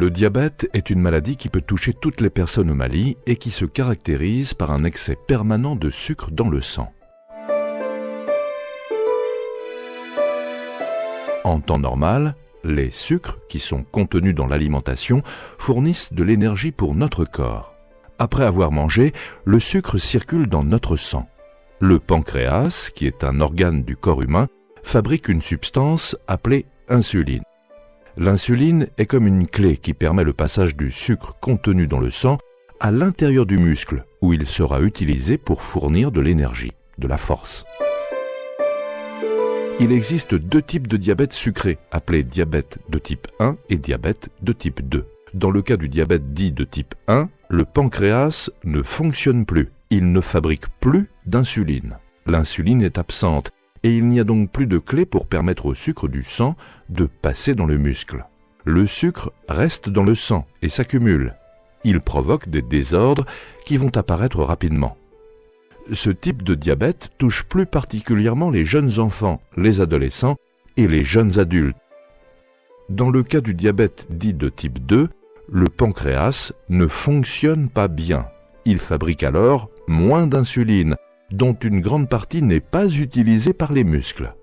Le diabète est une maladie qui peut toucher toutes les personnes au Mali et qui se caractérise par un excès permanent de sucre dans le sang. En temps normal, les sucres, qui sont contenus dans l'alimentation, fournissent de l'énergie pour notre corps. Après avoir mangé, le sucre circule dans notre sang. Le pancréas, qui est un organe du corps humain, fabrique une substance appelée insuline. L'insuline est comme une clé qui permet le passage du sucre contenu dans le sang à l'intérieur du muscle, où il sera utilisé pour fournir de l'énergie, de la force. Il existe deux types de diabète sucré, appelés diabète de type 1 et diabète de type 2. Dans le cas du diabète dit de type 1, le pancréas ne fonctionne plus. Il ne fabrique plus d'insuline. L'insuline est absente et il n'y a donc plus de clé pour permettre au sucre du sang de passer dans le muscle. Le sucre reste dans le sang et s'accumule. Il provoque des désordres qui vont apparaître rapidement. Ce type de diabète touche plus particulièrement les jeunes enfants, les adolescents et les jeunes adultes. Dans le cas du diabète dit de type 2, le pancréas ne fonctionne pas bien. Il fabrique alors moins d'insuline, dont une grande partie n'est pas utilisée par les muscles.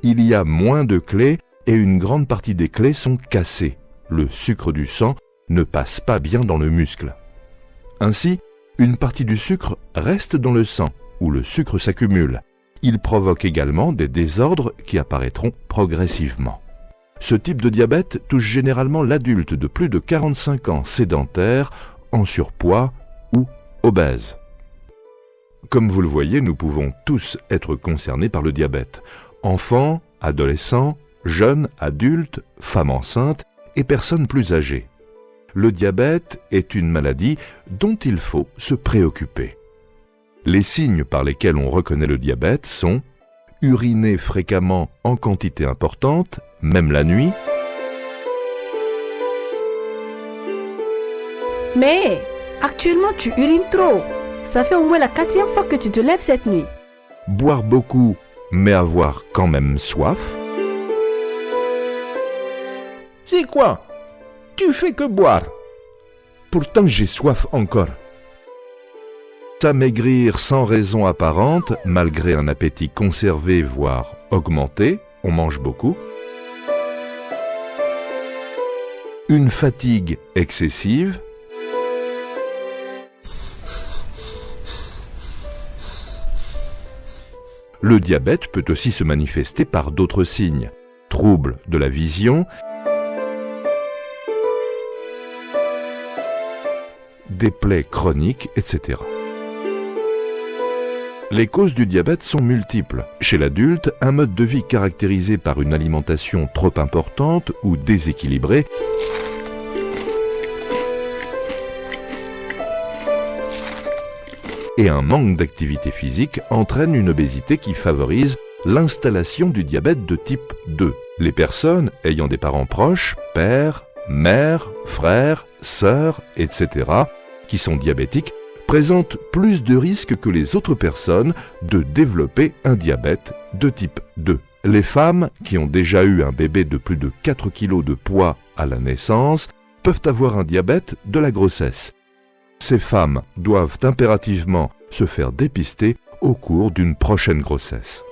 Il y a moins de clés et une grande partie des clés sont cassées. Le sucre du sang ne passe pas bien dans le muscle. Ainsi, une partie du sucre reste dans le sang, où le sucre s'accumule. Il provoque également des désordres qui apparaîtront progressivement. Ce type de diabète touche généralement l'adulte de plus de 45 ans sédentaire, en surpoids ou obèse. Comme vous le voyez, nous pouvons tous être concernés par le diabète. Enfants, adolescents, jeunes, adultes, femmes enceintes et personnes plus âgées. Le diabète est une maladie dont il faut se préoccuper. Les signes par lesquels on reconnaît le diabète sont uriner fréquemment en quantité importante, même la nuit. Mais actuellement tu urines trop. Ça fait au moins la 4e fois que tu te lèves cette nuit. Boire beaucoup, mais avoir quand même soif. C'est quoi? Tu fais que boire. Pourtant j'ai soif encore. S'amaigrir sans raison apparente, malgré un appétit conservé, voire augmenté, on mange beaucoup. Une fatigue excessive. Le diabète peut aussi se manifester par d'autres signes. Troubles de la vision, des plaies chroniques, etc. Les causes du diabète sont multiples. Chez l'adulte, un mode de vie caractérisé par une alimentation trop importante ou déséquilibrée et un manque d'activité physique entraînent une obésité qui favorise l'installation du diabète de type 2. Les personnes ayant des parents proches, pères, mères, frères, sœurs, etc., qui sont diabétiques, présentent plus de risques que les autres personnes de développer un diabète de type 2. Les femmes qui ont déjà eu un bébé de plus de 4 kg de poids à la naissance peuvent avoir un diabète de la grossesse. Ces femmes doivent impérativement se faire dépister au cours d'une prochaine grossesse.